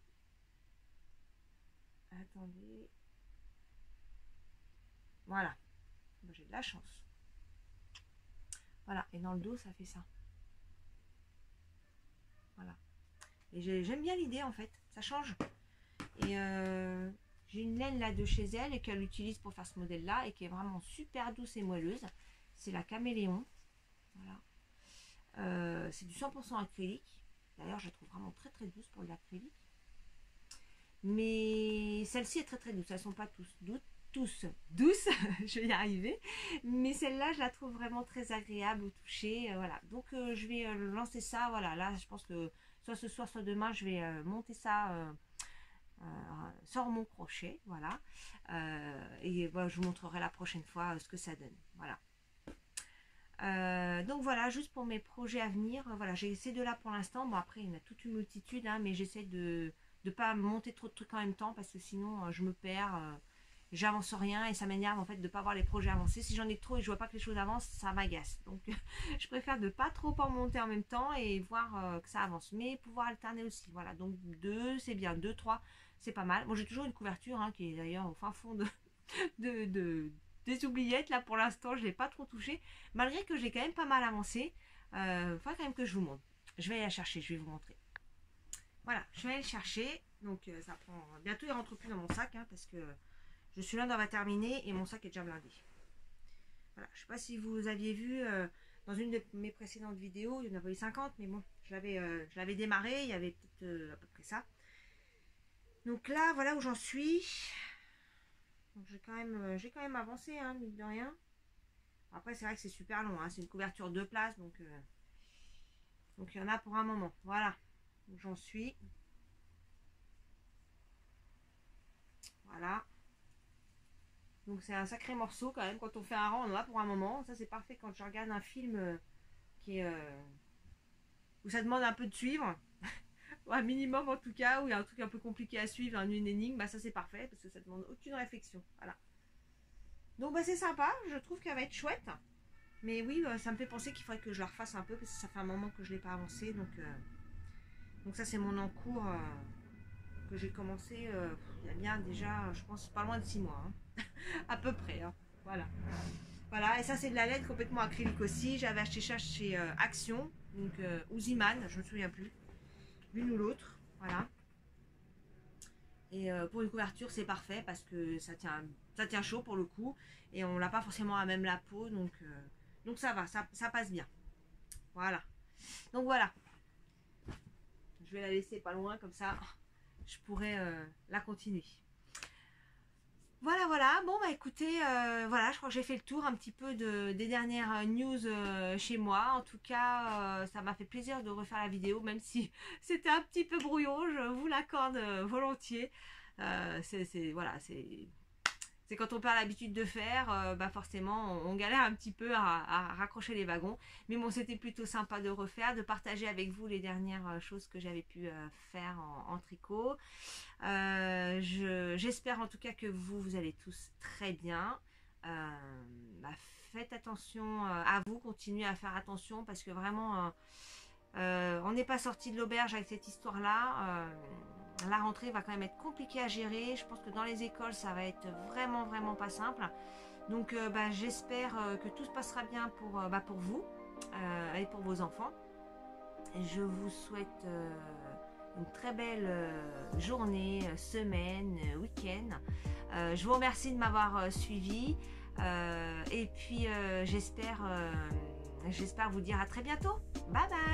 Attendez. Voilà. J'ai de la chance. Voilà. Et dans le dos, ça fait ça. Voilà. Et j'aime bien l'idée en fait. Ça change. Et j'ai une laine là de chez elle et qu'elle utilise pour faire ce modèle là et qui est vraiment super douce et moelleuse. C'est la Caméléon. Voilà. C'est du 100% acrylique. D'ailleurs, je la trouve vraiment très très douce pour de l'acrylique. Mais celle-ci est très très douce. Elles ne sont pas tous douces. Je vais y arriver. Mais celle-là, je la trouve vraiment très agréable au toucher. Voilà. Donc, je vais lancer ça. Voilà. Là, je pense que soit ce soir, soit demain, je vais monter ça sur mon crochet. Voilà. Et je vous montrerai la prochaine fois ce que ça donne. Voilà. Donc voilà, juste pour mes projets à venir, voilà, j'ai ces deux là pour l'instant. Bon, après il y en a toute une multitude, hein, mais j'essaie de ne pas monter trop de trucs en même temps parce que sinon je me perds, j'avance rien et ça m'énerve en fait de ne pas voir les projets avancer. Si j'en ai trop et je vois pas que les choses avancent, ça m'agace. Donc je préfère de pas trop en monter en même temps et voir que ça avance, mais pouvoir alterner aussi. Voilà, donc 2 c'est bien, 2, 3 c'est pas mal. Moi j'ai toujours une couverture hein, qui est d'ailleurs au fin fond des oubliettes. Là pour l'instant je l'ai pas trop touché malgré que j'ai quand même pas mal avancé. Faut quand même que je vous montre. Je vais aller la chercher, je vais vous montrer. Voilà, je vais aller le chercher. Donc ça prend bientôt, il rentre plus dans mon sac hein, parce que je suis là, on va terminer et mon sac est déjà blindé. Voilà, je sais pas si vous aviez vu dans une de mes précédentes vidéos, il y en avait 50 mais bon, je l'avais démarré, il y avait peut-être à peu près ça. Donc là voilà où j'en suis. Donc j'ai quand même avancé, hein, mine de rien. Après, c'est vrai que c'est super long, hein, c'est une couverture 2 places, donc il y en a pour un moment. Voilà, où j'en suis. Voilà. Donc c'est un sacré morceau quand même. Quand on fait un rang, on en a pour un moment. Ça, c'est parfait quand je regarde un film qui est où ça demande un peu de suivre. Ou un minimum en tout cas, où il y a un truc un peu compliqué à suivre, une énigme, bah ça c'est parfait parce que ça demande aucune réflexion. Voilà. Donc bah c'est sympa, je trouve qu'elle va être chouette. Mais oui, ça me fait penser qu'il faudrait que je la refasse un peu parce que ça fait un moment que je ne l'ai pas avancé. Donc ça c'est mon encours que j'ai commencé il y a bien déjà, je pense, pas loin de 6 mois. Hein. À peu près. Hein. Voilà. Voilà, et ça c'est de la laine complètement acrylique aussi. J'avais acheté ça chez Action, donc ou Ziman, je ne me souviens plus. L'une ou l'autre. Voilà. Et pour une couverture c'est parfait parce que ça tient chaud pour le coup. Et on l'a pas forcément à même la peau, donc ça va, ça passe bien. Voilà. Donc voilà. Je vais la laisser pas loin, comme ça, je pourrais la continuer. Voilà, voilà. Bon, bah écoutez, voilà, je crois que j'ai fait le tour un petit peu des dernières news chez moi. En tout cas, ça m'a fait plaisir de refaire la vidéo, même si c'était un petit peu brouillon, je vous l'accorde volontiers. Voilà, c'est quand on perd l'habitude de faire, bah forcément on galère un petit peu à raccrocher les wagons. Mais bon, c'était plutôt sympa de refaire, de partager avec vous les dernières choses que j'avais pu faire en tricot. J'espère en tout cas que vous allez tous très bien. Bah, faites attention à vous, continuez à faire attention parce que vraiment on n'est pas sorti de l'auberge avec cette histoire là. La rentrée va quand même être compliquée à gérer. Je pense que dans les écoles ça va être vraiment pas simple. Donc bah, j'espère que tout se passera bien pour vous et pour vos enfants. Et je vous souhaite une très belle journée, semaine, week-end. Je vous remercie de m'avoir suivi et puis j'espère vous dire à très bientôt. Bye bye.